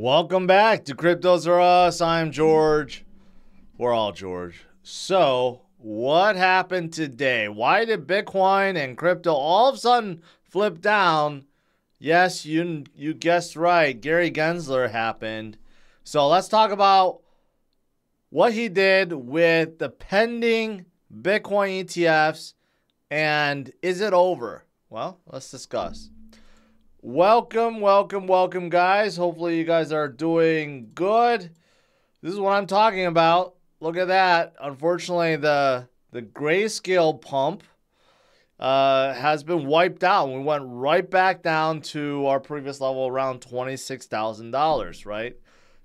Welcome back to CryptosRus. I'm George. We're all George. So, what happened today? Why did Bitcoin and crypto all of a sudden flip down? Yes, you guessed right. Gary Gensler happened. So, let's talk about what he did with the pending Bitcoin ETFs, and is it over? Well, let's discuss. Welcome, guys. Hopefully you guys are doing good. This is what I'm talking about. Look at that. Unfortunately, the grayscale pump has been wiped out. We went right back down to our previous level around $26,000, right?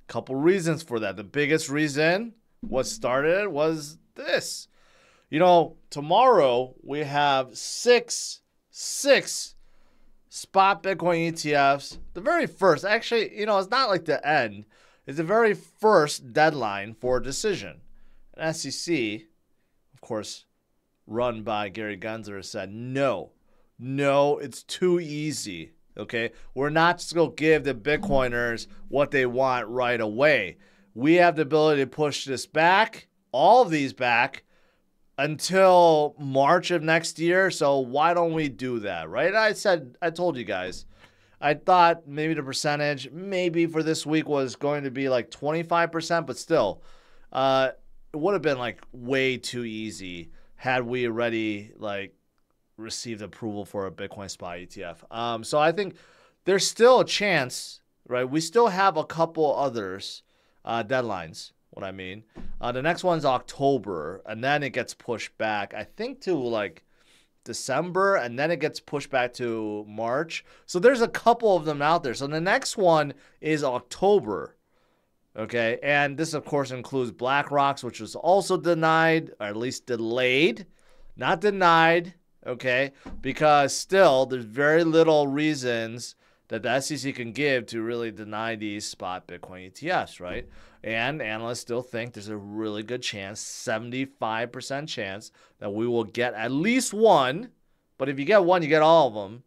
Couple reasons for that. The biggest reason what started was this. You know, tomorrow we have six spot Bitcoin ETFs. The very first, actually, you know, it's not like the end. It's the very first deadline for a decision. An SEC, of course, run by Gary Gensler, said, no, it's too easy, okay? We're not just going to give the Bitcoiners what they want right away. We have the ability to push this back, all of these back, until March of next year. So why don't we do that, right? I told you guys, I thought maybe the percentage maybe for this week was going to be like 25%, but still, it would have been like way too easy had we already like received approval for a Bitcoin spot ETF. So I think there's still a chance, right? We still have a couple others deadlines. What I mean, the next one's October, and then it gets pushed back, I think, to like December, and then it gets pushed back to March. So there's a couple of them out there. So the next one is October, okay? And this, of course, includes BlackRock's, which was also denied, or at least delayed, not denied, okay? Because still, there's very little reasons that the SEC can give to really deny these spot Bitcoin ETFs, right? And analysts still think there's a really good chance, 75% chance, that we will get at least one. But if you get one, you get all of them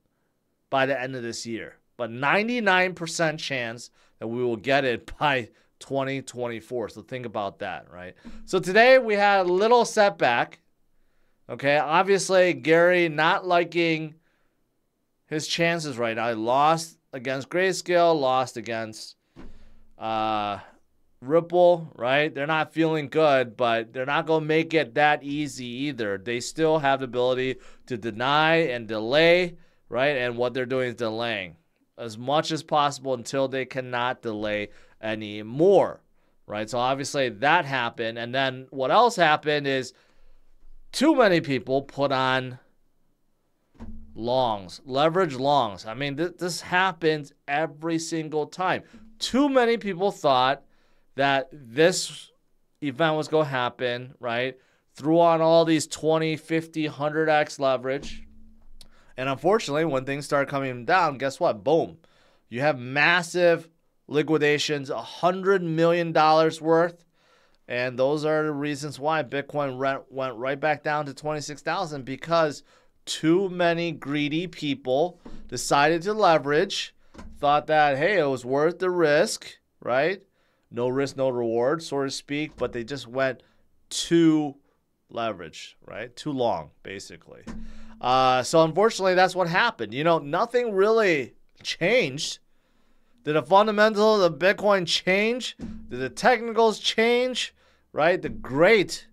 by the end of this year. But 99% chance that we will get it by 2024. So think about that, right? So today we had a little setback. Okay, obviously Gary not liking his chances right now. He lost against Grayscale, lost against Ripple, right? They're not feeling good, but they're not going to make it that easy either. They still have the ability to deny and delay, right? And what they're doing is delaying as much as possible until they cannot delay anymore, right? So obviously that happened. And then what else happened is too many people put on longs, leverage longs. I mean, this happens every single time. Too many people thought that this event was going to happen, right? Threw on all these 20, 50, 100x leverage. And unfortunately, when things start coming down, guess what? Boom. You have massive liquidations, $100 million worth. And those are the reasons why Bitcoin went right back down to 26,000, because too many greedy people decided to leverage, thought that, hey, it was worth the risk, right? No risk, no reward, so to speak, but they just went too leveraged, right? Too long, basically. So unfortunately, that's what happened. You know, nothing really changed. Did the fundamentals of Bitcoin change? Did the technicals change? Right? The great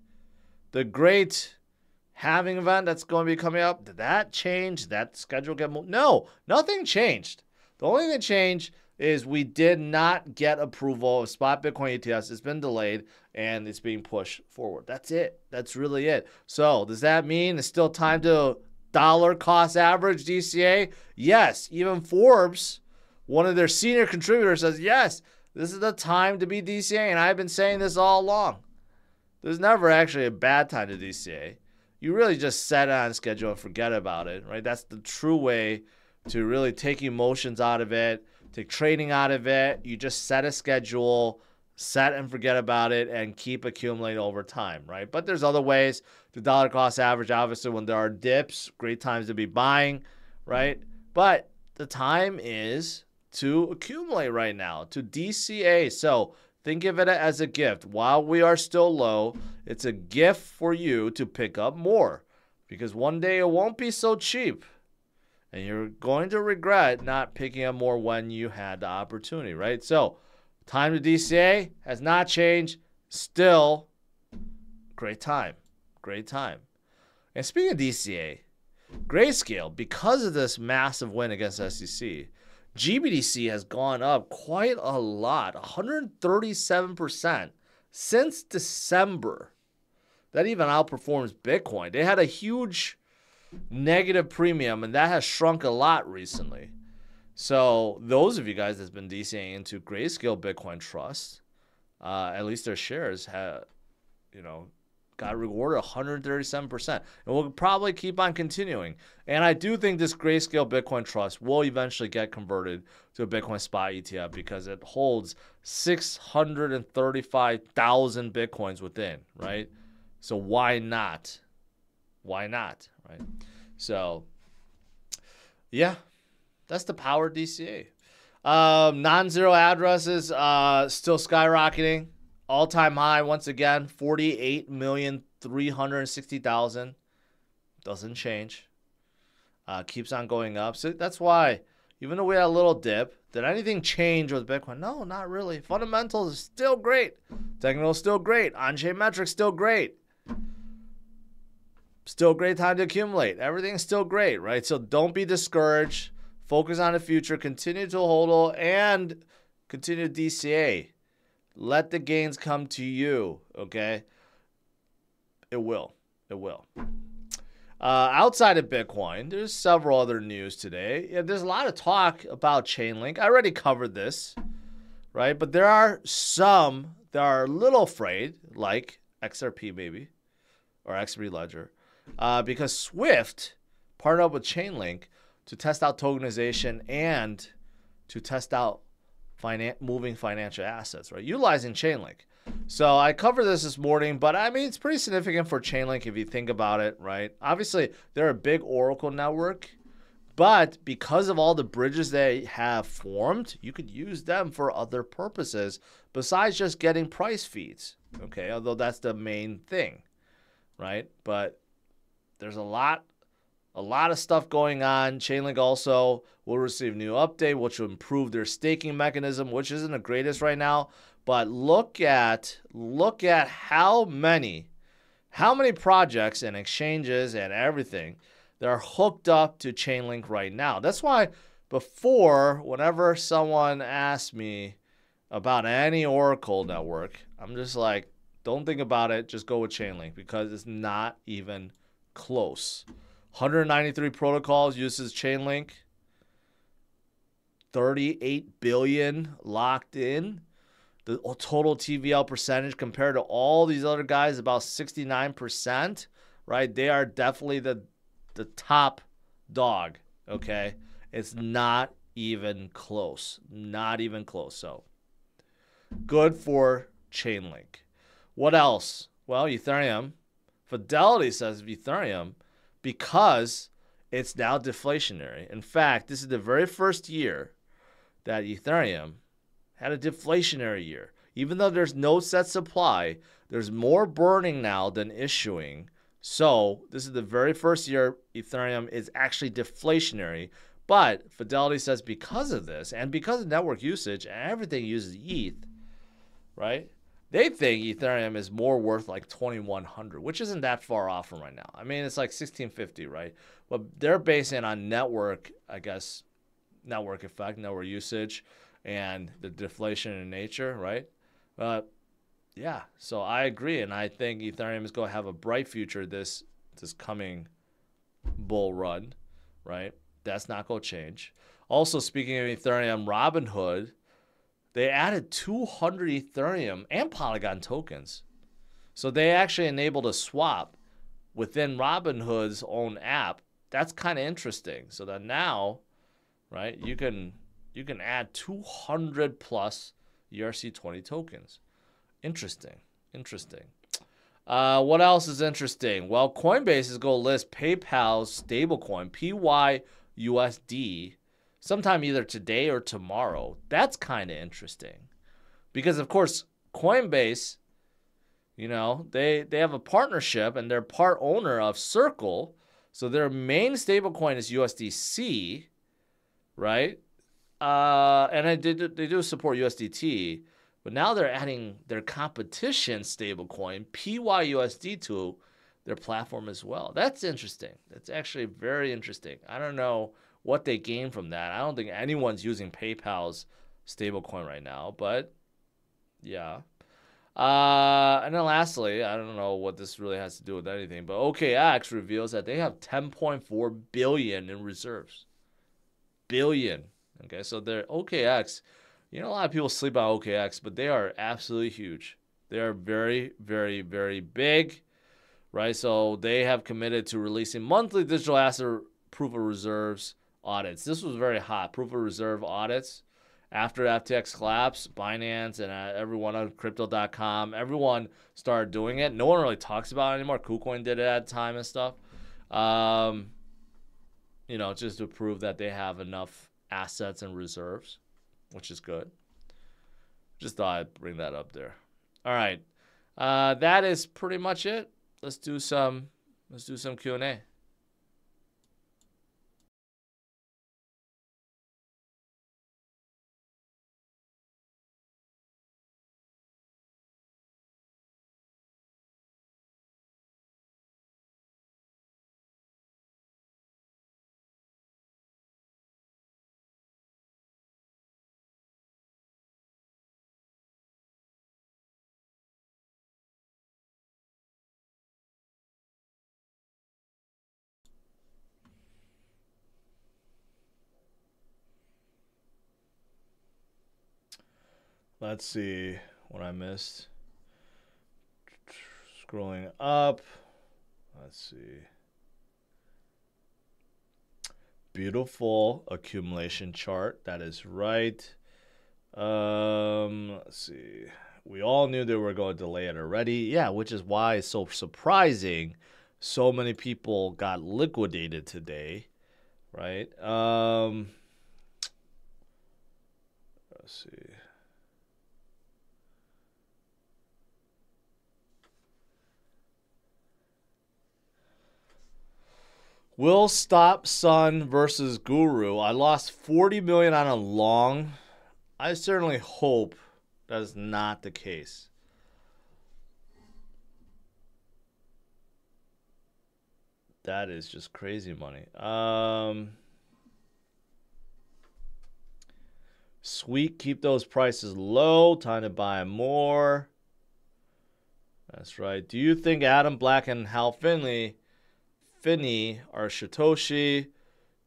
halving event that's going to be coming up, did that change? Did that schedule get moved? No, nothing changed. The only thing that changed is we did not get approval of spot Bitcoin ETFs. It's been delayed and it's being pushed forward. That's it. That's really it. So does that mean it's still time to dollar cost average DCA? Yes. Even Forbes, one of their senior contributors, says, yes, this is the time to be DCA. And I've been saying this all along. There's never actually a bad time to DCA. You really just set it on schedule and forget about it, right? That's the true way to really take emotions out of it, take trading out of it. You just set a schedule, set and forget about it, and keep accumulating over time, right? But there's other ways to dollar cost average. Obviously, when there are dips, great times to be buying, right? But the time is to accumulate right now, to DCA. So think of it as a gift. While we are still low, it's a gift for you to pick up more, because one day it won't be so cheap. And you're going to regret not picking up more when you had the opportunity, right? So time to DCA has not changed. Still, great time. Great time. And speaking of DCA, Grayscale, because of this massive win against SEC, GBTC has gone up quite a lot, 137% since December. That even outperforms Bitcoin. They had a huge negative premium, and that has shrunk a lot recently. So those of you guys that's been DCing into Grayscale Bitcoin Trust, at least their shares have, got rewarded 137%. And we'll probably keep on continuing. And I do think this Grayscale Bitcoin Trust will eventually get converted to a Bitcoin spot ETF, because it holds 635,000 Bitcoins within, right? So why not? Why not, right? So, yeah, that's the power of DCA. Non-zero addresses still skyrocketing. All-time high, once again, 48,360,000. Doesn't change. Keeps on going up. So that's why, even though we had a little dip, did anything change with Bitcoin? No, not really. Fundamentals is still great. Technical is still great. On-chain metrics still great. Still great time to accumulate. Everything's still great, right? So don't be discouraged. Focus on the future. Continue to hodl and continue to DCA. Let the gains come to you, okay? It will. It will. Outside of Bitcoin, there's several other news today. Yeah, there's a lot of talk about Chainlink. I already covered this, right? But there are some that are a little afraid, like XRP maybe, or XRP Ledger, because Swift partnered up with Chainlink to test out tokenization and to test out moving financial assets, right? Utilizing Chainlink. So I covered this morning, but I mean, it's pretty significant for Chainlink if you think about it, right? Obviously, they're a big Oracle network, but because of all the bridges they have formed, you could use them for other purposes besides just getting price feeds, okay? Although that's the main thing, right? But there's a lot of stuff going on. Chainlink also will receive a new update, which will improve their staking mechanism, which isn't the greatest right now. But look at how many projects and exchanges and everything that are hooked up to Chainlink right now. That's why before, whenever someone asks me about any Oracle network, I'm just like, don't think about it. Just go with Chainlink, because it's not even close. 193 protocols uses Chainlink. 38 billion locked in. The total TVL percentage compared to all these other guys, about 69%, right? They are definitely the top dog, okay? It's not even close. Not even close. So good for Chainlink. What else? Well, Ethereum. Fidelity says Ethereum, because it's now deflationary. In fact, this is the very first year that Ethereum had a deflationary year. Even though there's no set supply, there's more burning now than issuing. So this is the very first year Ethereum is actually deflationary. But Fidelity says because of this, and because of network usage, and everything uses ETH, right? They think Ethereum is more worth like 2,100, which isn't that far off from right now. I mean, it's like 1,650, right? But they're basing it on network, I guess, network effect, network usage, and the deflation in nature, right? Yeah, so I agree, and I think Ethereum is going to have a bright future this coming bull run, right? That's not going to change. Also, speaking of Ethereum, Robinhood, they added 200 Ethereum and Polygon tokens. So they actually enabled a swap within Robinhood's own app. That's kind of interesting. So that now, right, you can add 200 plus ERC20 tokens. Interesting. What else is interesting? Well, Coinbase is going to list PayPal's stablecoin, PYUSD, sometime either today or tomorrow. That's kind of interesting because, of course, Coinbase, you know, they have a partnership and they're part owner of Circle. So their main stablecoin is USDC, right? And they do support USDT, but now they're adding their competition stablecoin PYUSD to their platform as well. That's interesting. That's actually very interesting. I don't know what they gain from that. I don't think anyone's using PayPal's stablecoin right now, but yeah. And then lastly, I don't know what this really has to do with anything, but OKX reveals that they have 10.4 billion in reserves. Billion. Okay, so they're OKX. You know, a lot of people sleep on OKX, but they are absolutely huge. They are very, very, very big, right? So they have committed to releasing monthly digital asset proof of reserves audits. This was very hot. Proof of reserve audits. After FTX collapse, Binance and everyone on crypto.com, everyone started doing it. No one really talks about it anymore. KuCoin did it at the time and stuff. You know, just to prove that they have enough assets and reserves, which is good. Just thought I'd bring that up there. All right. That is pretty much it. Let's do some Q&A. Let's see what I missed. Scrolling up. Let's see. Beautiful accumulation chart. That is right. Let's see. We all knew they were going to delay it already. Yeah, which is why it's so surprising. So many people got liquidated today, right? Let's see. Will stop Sun versus Guru. I lost 40 million on a long. I certainly hope that is not the case. That is just crazy money. Sweet, keep those prices low. Time to buy more. That's right. Do you think Adam Black and Hal Finney are Satoshi?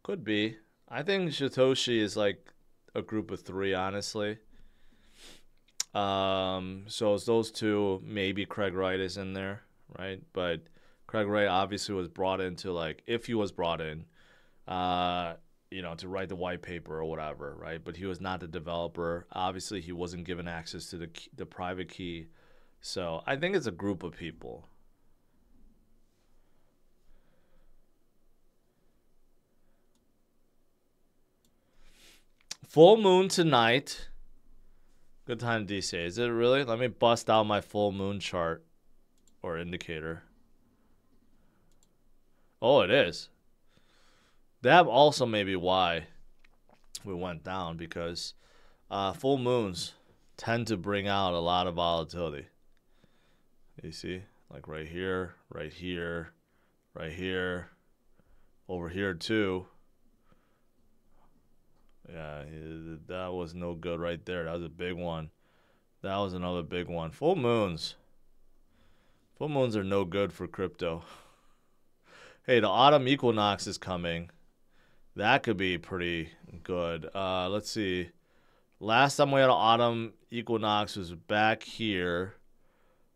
Could be. I think Satoshi is like a group of three, honestly. So it's those two. Maybe Craig Wright is in there, right? But Craig Wright obviously was brought into, like, if he was brought in, you know, to write the white paper or whatever, right? But he was not the developer. Obviously, he wasn't given access to the private key. So I think it's a group of people. Full moon tonight. Good time, DC. Is it really? Let me bust out my full moon chart or indicator. Oh, it is. That also may be why we went down, because full moons tend to bring out a lot of volatility. You see? Like right here, right here, right here, over here too. Yeah, that was no good right there. That was a big one. That was another big one. Full moons. Full moons are no good for crypto. Hey, the autumn equinox is coming. That could be pretty good. Let's see. Last time we had an autumn equinox was back here.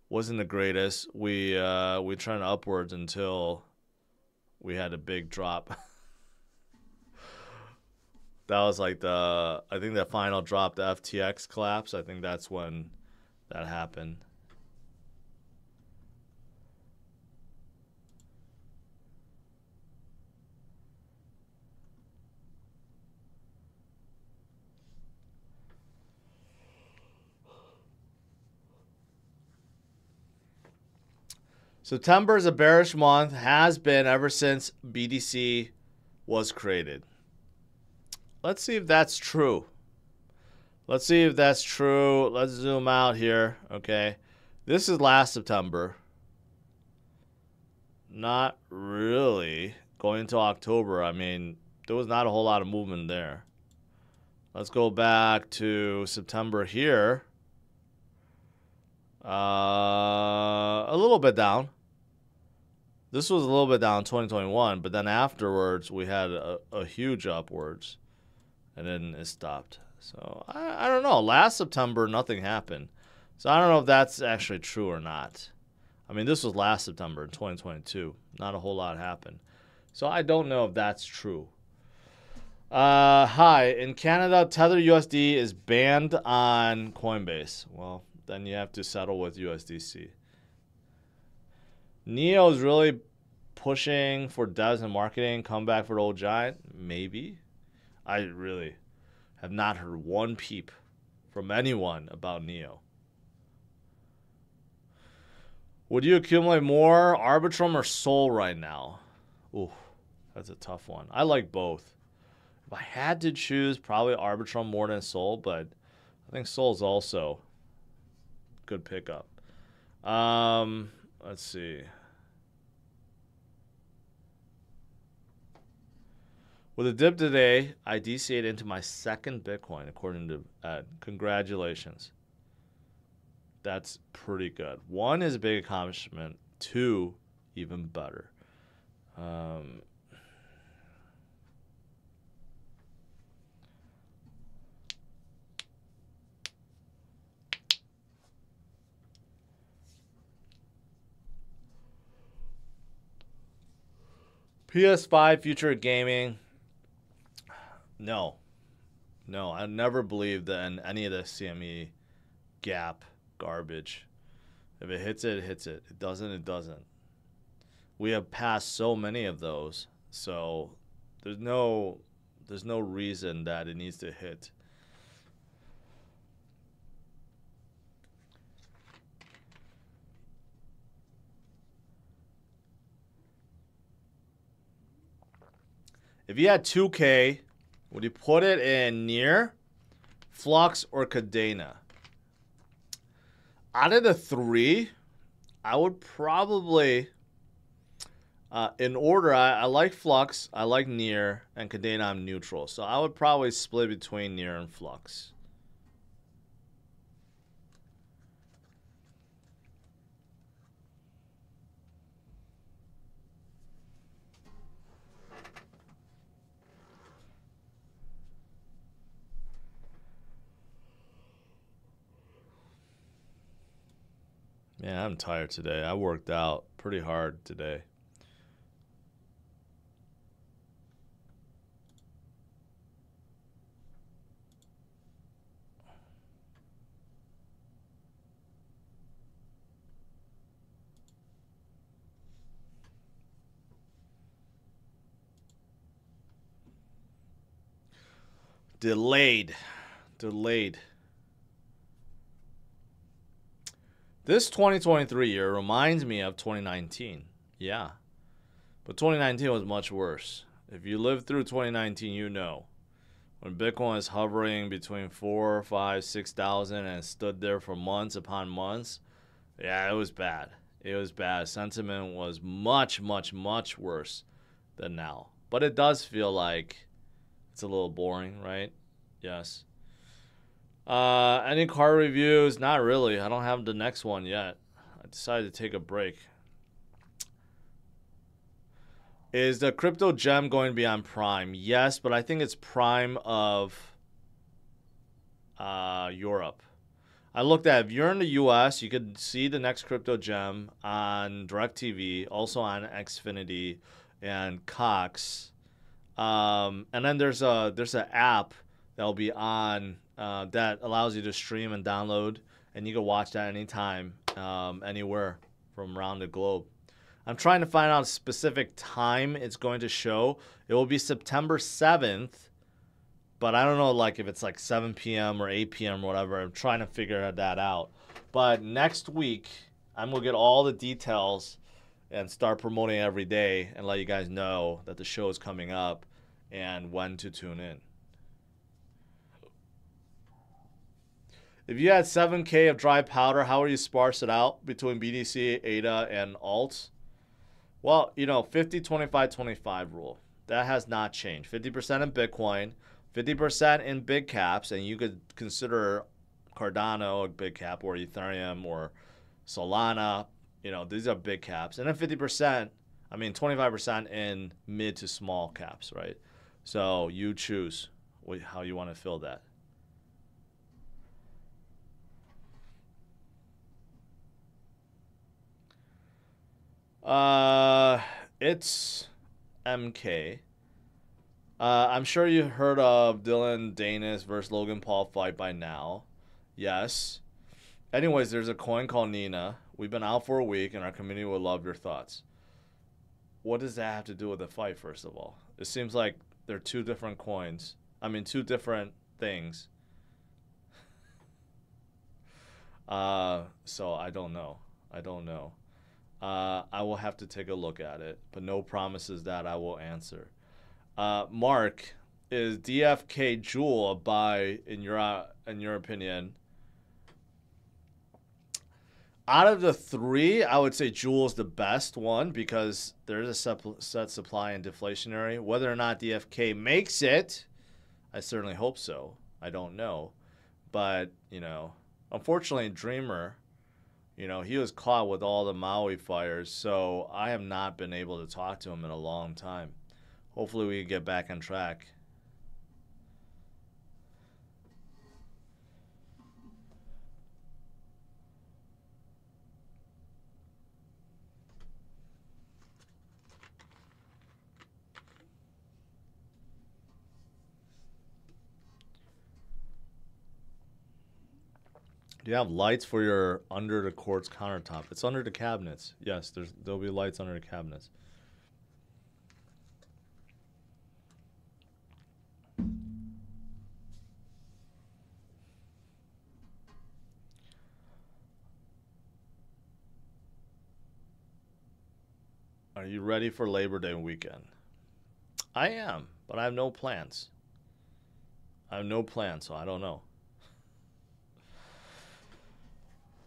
Wasn't the greatest. We trended upwards until we had a big drop. That was like I think the final drop, the FTX collapse. I think that's when that happened. September is a bearish month, has been ever since BTC was created. Let's see if that's true. Let's see if that's true. Let's zoom out here. Okay. This is last September. Not really. Going into October, I mean, there was not a whole lot of movement there. Let's go back to September here. A little bit down. This was a little bit down 2021, but then afterwards we had a huge upwards, and then it stopped. So I don't know. Last September nothing happened, so I don't know if that's actually true or not. I mean, this was last September in 2022. Not a whole lot happened, so I don't know if that's true. Hi, in Canada, Tether USD is banned on Coinbase. Well, then you have to settle with USDC. Neo is really pushing for devs and marketing, comeback for the old giant. Maybe. I really have not heard one peep from anyone about Neo. Would you accumulate more Arbitrum or Sol right now? Ooh, that's a tough one. I like both. If I had to choose, probably Arbitrum more than Sol, but I think Sol's also good pickup. Let's see. With a dip today, I DCA'd into my second Bitcoin, according to Ed. Congratulations. That's pretty good. 1 is a big accomplishment. 2, even better. PS5 future gaming. No, I never believed in any of the CME gap garbage. If it hits it, it hits it. It doesn't, it doesn't. We have passed so many of those, so there's no reason that it needs to hit. If you had 2K, would you put it in Near, Flux, or Cadena? Out of the 3, I would probably, in order, I like Flux, I like Near, and Cadena I'm neutral. So I would probably split between Near and Flux. Yeah, I'm tired today. I worked out pretty hard today. Delayed. This 2023 year reminds me of 2019. Yeah. But 2019 was much worse. If you lived through 2019, you know. When Bitcoin is hovering between 4, 5, 6,000 and stood there for months upon months, yeah, it was bad. It was bad. Sentiment was much, much, much worse than now. But it does feel like it's a little boring, right? Yes. Any car reviews? Not really. I don't have the next one yet. I decided to take a break. Is the crypto gem going to be on Prime? Yes, but I think it's Prime of Europe. I looked at, if you're in the US, you could see the next crypto gem on DirecTV, also on Xfinity and Cox. And then there's an app that'll be on that allows you to stream and download, and you can watch that anytime, anywhere from around the globe. I'm trying to find out a specific time it's going to show. It will be September 7th, but I don't know like if it's like 7 p.m. or 8 p.m. or whatever. I'm trying to figure that out. But next week, I'm going to get all the details and start promoting every day and let you guys know that the show is coming up and when to tune in. If you had 7K of dry powder, how would you sparse it out between BTC, ADA, and alts? Well, you know, 50, 25, 25 rule. That has not changed. 50% in Bitcoin, 50% in big caps, and you could consider Cardano a big cap, or Ethereum, or Solana. You know, these are big caps. And then 50%, I mean 25% in mid to small caps, right? So you choose how you want to fill that. It's MK. I'm sure you heard of Dylan Danis versus Logan Paul fight by now. Yes. Anyways, there's a coin called Nina. We've been out for a week, and our community would love your thoughts. What does that have to do with the fight, first of all? It seems like they're two different coins. I mean, two different things. So I don't know. I don't know. I will have to take a look at it, but no promises that I will answer. Mark, is DFK Jewel a buy in your opinion? Out of the three, I would say Jewel's the best one because there's a set supply and deflationary. Whether or not DFK makes it, I certainly hope so. I don't know. But, you know, unfortunately, Dreamer, you know, he was caught with all the Maui fires, so I have not been able to talk to him in a long time. Hopefully we can get back on track. Do you have lights for your under the quartz countertop? It's under the cabinets. Yes, there'll be lights under the cabinets. Are you ready for Labor Day weekend? I am, but I have no plans. I have no plans, so I don't know.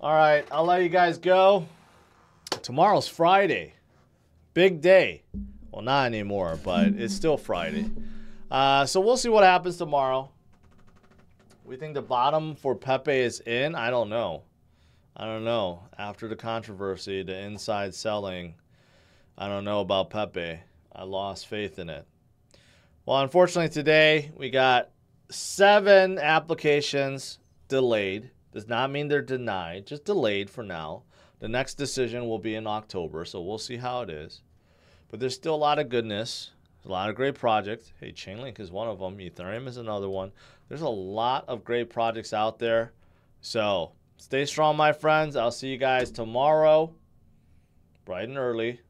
All right, I'll let you guys go. Tomorrow's Friday. Big day. Well, not anymore, but it's still Friday. So we'll see what happens tomorrow. We think the bottom for Pepe is in. I don't know. I don't know. After the controversy, the inside selling, I don't know about Pepe. I lost faith in it. Well, unfortunately today we got 7 applications delayed. Does not mean they're denied, just delayed for now. The next decision will be in October, so we'll see how it is. But there's still a lot of goodness. There's a lot of great projects. Hey, Chainlink is one of them. Ethereum is another one. There's a lot of great projects out there. So stay strong, my friends. I'll see you guys tomorrow, bright and early,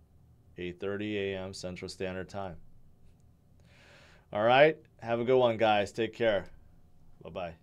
8:30 a.m. Central Standard Time. All right? Have a good one, guys. Take care. Bye-bye.